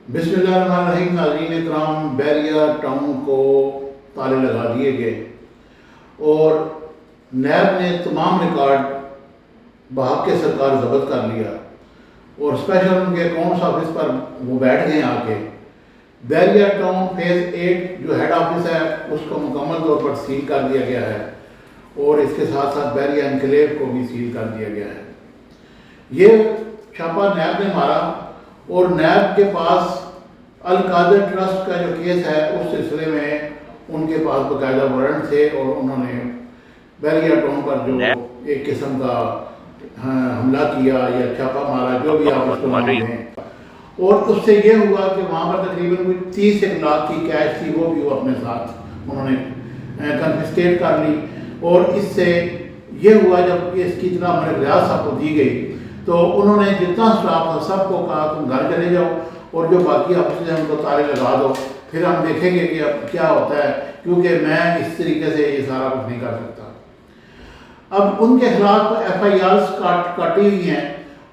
बिस्मिल्लाहिर्रहमानिर्रहीम। नाज़रीन इकराम, बैरिया टाउन को ताले लगा दिए गए और नैब ने तमाम रिकॉर्ड बहाक के सरकार जब्त कर लिया और स्पेशल उनके अकाउंट्स ऑफिस पर वो बैठ गए आके। बैरिया टाउन फेज़ 8 जो हेड ऑफिस है उसको मुकम्मल तौर पर सील कर दिया गया है और इसके साथ साथ बैरिया एनक्लेव को भी सील कर दिया गया है। ये छापा नैब ने मारा और नैब के पास अल कादर ट्रस्ट का जो केस है उस सिलसिले में उनके पास बाकायदा वारंट थे और उन्होंने बैरिया टाउन पर जो एक किस्म का हमला किया या छापा मारा, जो भी आप उसको नाम दें, और उससे ये हुआ कि वहाँ पर तकरीबन कोई 30 लाख की कैश थी, वो भी वो अपने साथ उन्होंने कन्फिस्केट कर ली। और इससे ये हुआ जब इसकी इतना हमारे रियासत साहब को दी गई तो उन्होंने जितना स्टाफ था सबको कहा तुम घर चले जाओ और जो बाकी ऑफिस हैं उनको ताले लगा दो, फिर हम देखेंगे कि अब क्या होता है, क्योंकि मैं इस तरीके से ये सारा कुछ नहीं कर सकता। अब उनके खिलाफ FIRs काटी हुई हैं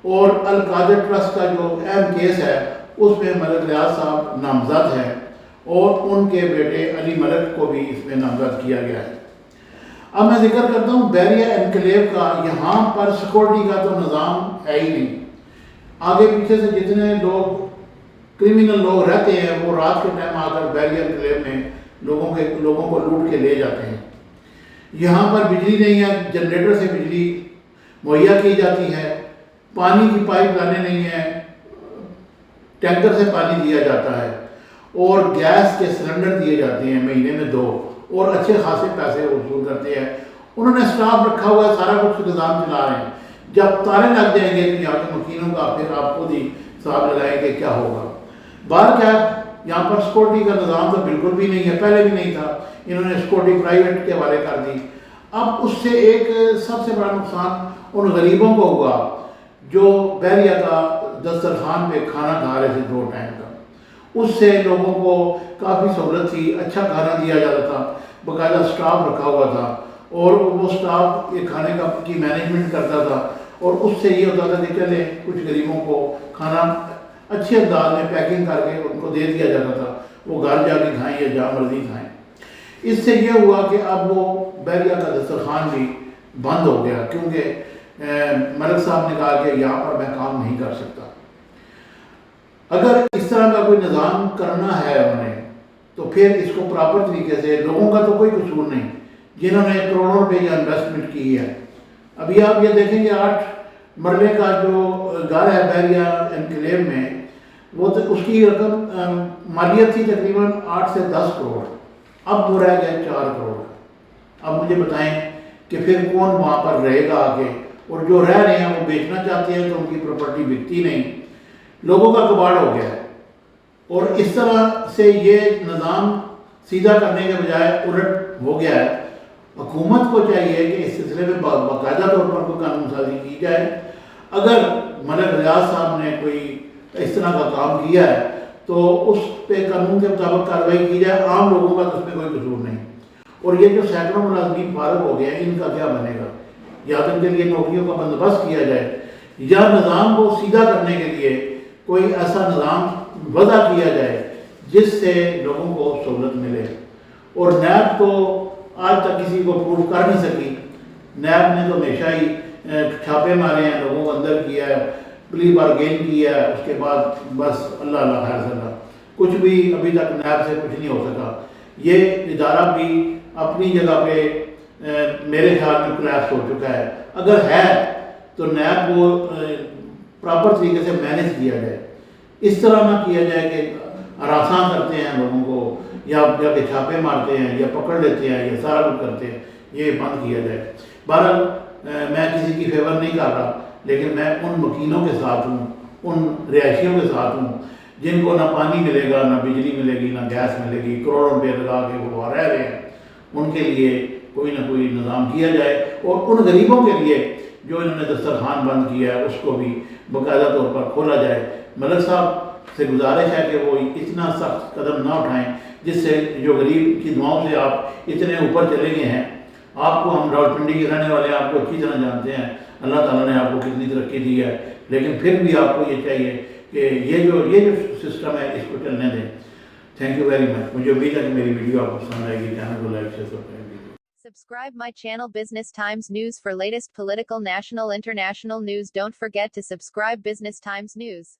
और अल कादर ट्रस्ट का जो अहम केस है उसमें मलिक रियाज साहब नामजद हैं और उनके बेटे अली मलिक को भी इसमें नामजद किया गया है। अब मैं जिक्र करता हूँ बैरिया एनक्लेव का। यहाँ पर सिक्योरिटी का तो निज़ाम है ही नहीं। आगे पीछे से जितने लोग क्रिमिनल लोग रहते हैं वो रात के टाइम आकर बैरिया एनक्लेव में लोगों को लूट के ले जाते हैं। यहाँ पर बिजली नहीं है, जनरेटर से बिजली मुहैया की जाती है, पानी की पाइप लाने नहीं है, टैंकर से पानी दिया जाता है और गैस के सिलेंडर दिए जाते हैं महीने में 2 और अच्छे खासे पैसे वसूल करते हैं। उन्होंने स्टाफ रखा हुआ है, सारा कुछ निज़ाम चला रहे हैं। जब ताले लग जाएंगे तो यहाँ के मकीनों का फिर आप खुद ही हिसाब लगाएंगे क्या होगा। बाहर क्या यहाँ पर सिक्योरिटी का निज़ाम तो बिल्कुल भी नहीं है, पहले भी नहीं था, इन्होंने सिक्योरिटी प्राइवेट के हवाले कर दी। अब उससे एक सबसे बड़ा नुकसान उन गरीबों को हुआ जो बैरिया का दस्तरखान पे खाना खा रहे थे 2 टाइम का। उससे लोगों को काफ़ी सहूलत थी, अच्छा खाना दिया जाता था, बाकायदा स्टाफ रखा हुआ था और वो स्टाफ ये खाने का की मैनेजमेंट करता था और उससे ये होता था कि चले कुछ गरीबों को खाना अच्छे अंदाज में पैकिंग करके उनको दे दिया जाता था, वो घर जाके खाएं या जहाँ मर्जी खाएं। इससे ये हुआ कि अब वो बैरिया का दस्तरखान भी बंद हो गया क्योंकि मलिक साहब ने कहा कि यहाँ पर मैं काम नहीं कर सकता। अगर इस तरह का कोई निज़ाम करना है उन्हें तो फिर इसको प्रॉपर तरीके से, लोगों का तो कोई कसूर नहीं जिन्होंने करोड़ों रुपये की इन्वेस्टमेंट की है। अभी आप ये देखेंगे 8 मरले का जो घर है बैरिया एनक्लेव में, वो तो उसकी रकम मालियत थी तकरीबन 8 से 10 करोड़, अब वो रह गए 4 करोड़। अब मुझे बताएं कि फिर कौन वहाँ पर रहेगा आगे, और जो रह रहे हैं वो बेचना चाहते हैं तो उनकी प्रॉपर्टी बिकती नहीं, लोगों का कबाड़ हो गया है। और इस तरह से ये निज़ाम सीधा करने के बजाय उलट हो गया है। हुकूमत को चाहिए कि इस सिलसिले में बाकायदा तौर पर कोई कानून साजी की जाए। अगर मलिक रियाज साहब ने कोई इस तरह का काम किया है तो उस पे कानून के मुताबिक कार्रवाई की जाए, आम लोगों का तो उसमें कोई कसूर नहीं। और ये जो सैकड़ों मुलाजमीन फारग हो गए हैं, इनका क्या बनेगा? या तो इनके लिए नौकरियों का बंदोबस्त किया जाए या निज़ाम को सीधा करने के लिए कोई ऐसा निज़ाम वज़ा किया जाए जिससे लोगों को सहूलत मिले। और नैब तो आज तक किसी को प्रूव कर नहीं सकी। नैब ने तो हमेशा ही छापे मारे हैं, लोगों को अंदर किया है, प्ली बारगेन किया है, उसके बाद बस अल्लाह अल्लाह खैर सल्ला, कुछ भी अभी तक नैब से कुछ नहीं हो सका। ये इदारा भी अपनी जगह पे मेरे ख्याल में कोलैप्स हो चुका है। अगर है तो नैब को प्रॉपर तरीके से मैनेज किया जाए, इस तरह ना किया जाए कि हरासा करते हैं लोगों को या जाके छापे मारते हैं या पकड़ लेते हैं या सारा कुछ करते हैं, ये बंद किया जाए। बहरहाल मैं किसी की फेवर नहीं कर रहा, लेकिन मैं उन मकीनों के साथ हूँ, उन रिहायशियों के साथ हूँ जिनको ना पानी मिलेगा, ना बिजली मिलेगी, ना गैस मिलेगी, करोड़ों रुपये लगा के वो रह रहे हैं। उनके लिए कोई ना कोई निज़ाम किया जाए और उन गरीबों के लिए जो इन्होंने दस्तरखान बंद किया है उसको भी बाकायदा तौर पर खोला जाए। मलिक साहब से गुजारिश है कि वो इतना सख्त कदम ना उठाएं जिससे जो गरीब की दुआओं से आप इतने ऊपर चले गए हैं। आपको हम रावलपिंडी के रहने वाले आपको अच्छी तरह जानते हैं, अल्लाह ताला ने आपको कितनी तरक्की दी है, लेकिन फिर भी आपको ये चाहिए کہ یہ جو سسٹم ہے اس کو چلنے دیں. Thank you very much. مجھے امید ہے کہ میری ویڈیو آپ کو پسند آئے گی. چینل کو like share subscribe. Subscribe my channel Business Times News for latest political, national, international news. Don't forget to subscribe Business Times News.